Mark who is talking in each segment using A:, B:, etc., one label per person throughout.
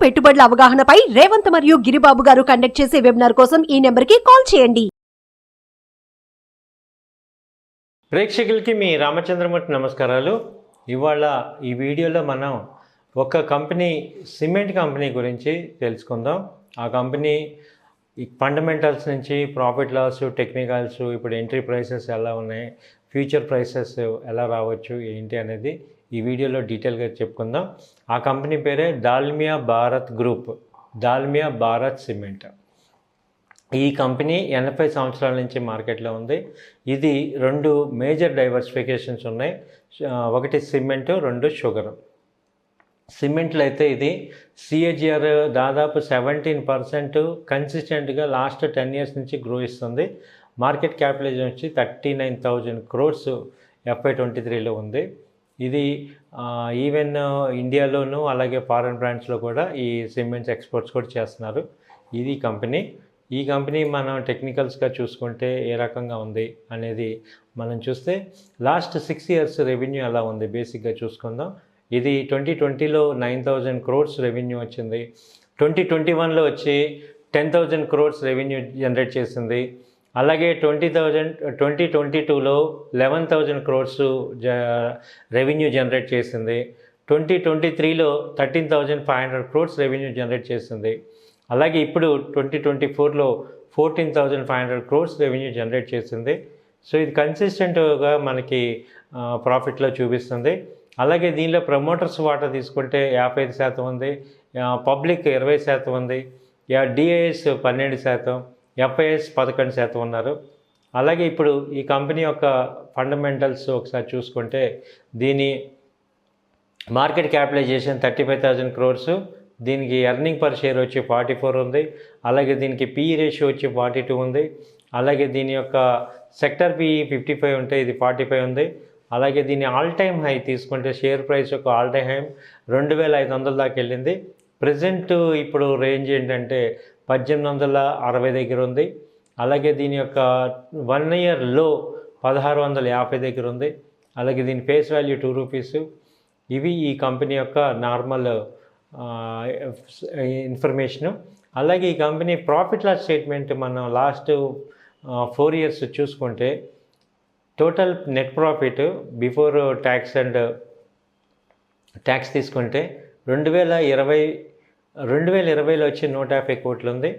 A: పెట్టుబడుల అవగాహనపై రేవంత్ మరియు గిరిబాబు గారు కండక్ట్ చేసే వెబినార్ కోసం ఈ నెంబర్కి కాల్ చేయండి.
B: ప్రేక్షకులకి మీ రామచంద్రమూర్తి నమస్కారాలు. ఇవాళ ఈ వీడియోలో మనం ఒక కంపెనీ, సిమెంట్ కంపెనీ గురించి తెలుసుకుందాం. ఆ కంపెనీ ఫండమెంటల్స్ నుంచి ప్రాఫిట్ లాస్, టెక్నికల్స్, ఇప్పుడు ఎంట్రీ ప్రైసెస్ ఎలా ఉన్నాయి, ఫ్యూచర్ ప్రైసెస్ ఎలా రావచ్చు ఏంటి అనేది ఈ వీడియోలో డీటెయిల్గా చెప్పుకుందాం. ఆ కంపెనీ పేరే దాల్మియా భారత్ గ్రూప్, దాల్మియా భారత్ సిమెంట్. ఈ కంపెనీ 80 సంవత్సరాల నుంచి మార్కెట్లో ఉంది. ఇది 2 మేజర్ డైవర్సిఫికేషన్స్ ఉన్నాయి. ఒకటి సిమెంటు, 2 షుగర్. సిమెంట్లో అయితే ఇది CAGR దాదాపు 17% కన్సిస్టెంట్గా లాస్ట్ 10 ఇయర్స్ నుంచి గ్రో ఇస్తుంది. మార్కెట్ క్యాపిటలైజేషన్ వచ్చి 39,000 crores FY23లో ఉంది. ఇది ఈవెన్ ఇండియాలోనూ అలాగే ఫారెన్ బ్రాండ్స్లో కూడా ఈ సిమెంట్స్ ఎక్స్పోర్ట్స్ కూడా చేస్తున్నారు. ఇది కంపెనీ. ఈ కంపెనీ మనం టెక్నికల్స్గా చూసుకుంటే ఏ రకంగా ఉంది అనేది మనం చూస్తే లాస్ట్ 6 ఇయర్స్ రెవెన్యూ ఎలా ఉంది బేసిక్గా చూసుకుందాం. ఇది 2020లో 9,000 crores రెవెన్యూ వచ్చింది. 2021లో వచ్చి 10,000 crores రెవెన్యూ జనరేట్ చేసింది. అలాగే 2022లో 11,000 crores రెవెన్యూ జనరేట్ చేసింది. 2023లో 13,500 crores రెవెన్యూ జనరేట్ చేసింది. అలాగే ఇప్పుడు 2024లో 14,500 crores రెవెన్యూ జనరేట్ చేసింది. సో ఇది కన్సిస్టెంట్గా మనకి ప్రాఫిట్లో చూపిస్తుంది. అలాగే దీనిలో ప్రమోటర్స్ వాటా తీసుకుంటే 55% ఉంది, పబ్లిక్ 20% ఉంది, డిఐఎస్ 12%, FIS 11% ఉన్నారు. అలాగే ఇప్పుడు ఈ కంపెనీ యొక్క ఫండమెంటల్స్ ఒకసారి చూసుకుంటే దీని మార్కెట్ క్యాపిటలైజేషన్ 35,000 crores, దీనికి ఎర్నింగ్ పర్ షేర్ వచ్చి 44 ఉంది. అలాగే దీనికి PE రేషియో వచ్చి 42 ఉంది. అలాగే దీని యొక్క సెక్టర్ PE 55 ఉంటే ఇది 45 ఉంది. అలాగే దీని ఆల్ టైమ్ హై తీసుకుంటే షేర్ ప్రైస్ యొక్క ఆల్ టైమ్ హై 2,500 దాకా వెళ్ళింది. ప్రజెంట్ ఇప్పుడు రేంజ్ ఏంటంటే 1,860 దగ్గర ఉంది. అలాగే దీని యొక్క 1 ఇయర్ లో 1,650 దగ్గర ఉంది. అలాగే దీని ఫేస్ వాల్యూ 2 రూపీస్. ఇవి ఈ కంపెనీ యొక్క నార్మల్ ఇన్ఫర్మేషను. అలాగే ఈ కంపెనీ ప్రాఫిట్ లాస్ స్టేట్మెంట్ మనం లాస్ట్ 4 ఇయర్స్ చూసుకుంటే total net profit before tax and tax తీసుకుంటే 2020లో వచ్చి 150 కోట్లు ఉంది.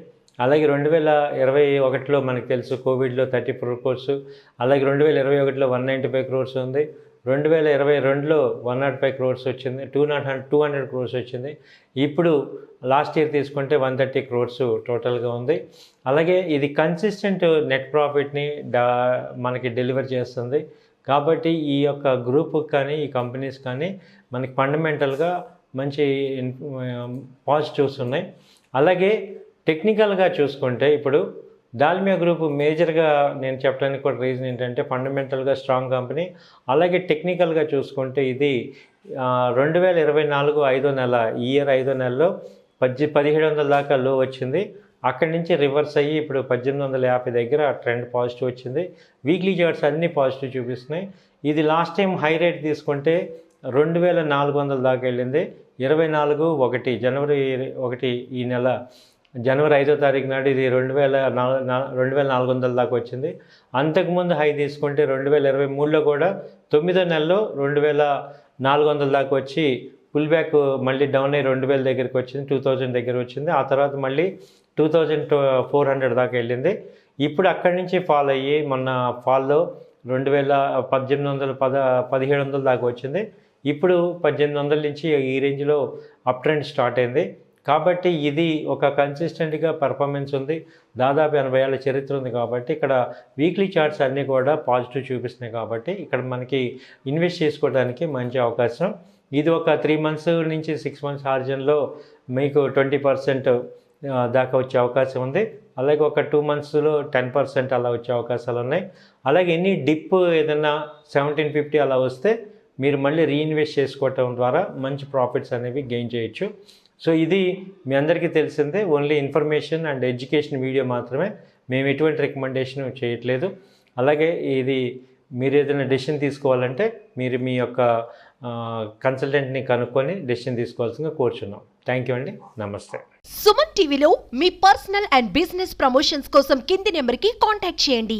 B: అలాగే 2021లో మనకు తెలుసు కోవిడ్లో 34 crores, అలాగే 2021లో 195 crores ఉంది. 2022లో 105 crores వచ్చింది, 200 crores వచ్చింది. ఇప్పుడు లాస్ట్ ఇయర్ తీసుకుంటే 130 crores టోటల్గా ఉంది. అలాగే ఇది కన్సిస్టెంట్ నెట్ ప్రాఫిట్ని మనకి డెలివర్ చేస్తుంది. కాబట్టి ఈ యొక్క గ్రూప్ కానీ ఈ కంపెనీస్ కానీ మనకి ఫండమెంటల్గా మంచి పాజిటివ్స్ ఉన్నాయి. అలాగే టెక్నికల్గా చూసుకుంటే ఇప్పుడు దాల్మియా గ్రూప్ మేజర్గా నేను చెప్పడానికి కూడా రీజన్ ఏంటంటే ఫండమెంటల్గా స్ట్రాంగ్ కంపెనీ. అలాగే టెక్నికల్గా చూసుకుంటే ఇది 2024 5వ నెల, ఈ ఇయర్ 5వ నెలలో 1,700 దాకా లో వచ్చింది. అక్కడి నుంచి రివర్స్ అయ్యి ఇప్పుడు 1,850 దగ్గర ట్రెండ్ పాజిటివ్ వచ్చింది. వీక్లీ చార్ట్స్ అన్నీ పాజిటివ్ చూపిస్తున్నాయి. ఇది లాస్ట్ టైం హై రేట్ తీసుకుంటే 2,400 దాకా వెళ్ళింది. 24/1 జనవరి 1 ఈ నెల జనవరి 5వ తారీఖు నాడు ఇది 2,400 దాకా వచ్చింది. అంతకుముందు హై తీసుకుంటే 2023లో కూడా 9వ నెలలో 2,400 దాకా వచ్చి పుల్ బ్యాక్ మళ్ళీ డౌన్ అయ్యి 2,000 దగ్గరికి వచ్చింది, 2,000 దగ్గర వచ్చింది. ఆ తర్వాత మళ్ళీ 2,400 దాకా వెళ్ళింది. ఇప్పుడు అక్కడి నుంచి ఫాల్ అయ్యి మొన్న ఫాల్లో 1,700 దాకా వచ్చింది. ఇప్పుడు 1,800 నుంచి ఈ రేంజ్లో అప్ ట్రెండ్ స్టార్ట్ అయింది. కాబట్టి ఇది ఒక కన్సిస్టెంట్గా పర్ఫార్మెన్స్ ఉంది. దాదాపు 80 ఏళ్ళ చరిత్ర ఉంది. కాబట్టి ఇక్కడ వీక్లీ చార్ట్స్ అన్నీ కూడా పాజిటివ్ చూపిస్తున్నాయి. కాబట్టి ఇక్కడ మనకి ఇన్వెస్ట్ చేసుకోవడానికి మంచి అవకాశం. ఇది ఒక 3 months నుంచి 6 months ఆర్జన్లో మీకు 20% దాకా వచ్చే అవకాశం ఉంది. అలాగే ఒక 2 monthsలో 10% అలా వచ్చే అవకాశాలు ఉన్నాయి. అలాగే ఎన్ని డిప్ ఏదైనా 1750 అలా వస్తే మీరు మళ్ళీ రీఇన్వెస్ట్ చేసుకోవటం ద్వారా మంచి ప్రాఫిట్స్ అనేవి గెయిన్ చేయొచ్చు. సో ఇది మీ అందరికీ తెలిసిందే, only information and education video మాత్రమే. మేము ఎటువంటి రికమెండేషన్ చేయట్లేదు. అలాగే ఇది మీరు ఏదైనా డెసిషన్ తీసుకోవాలంటే మీరు మీ యొక్క కన్సల్టెంట్ని కనుక్కొని డెసిషన్ తీసుకోవాల్సిందిగా కోరుచున్నాం. థ్యాంక్ యూ అండి. నమస్తే.
A: సుమన్ టీవీలో మీ పర్సనల్ అండ్ బిజినెస్ ప్రమోషన్స్ కోసం కింది నెంబర్కి కాంటాక్ట్ చేయండి.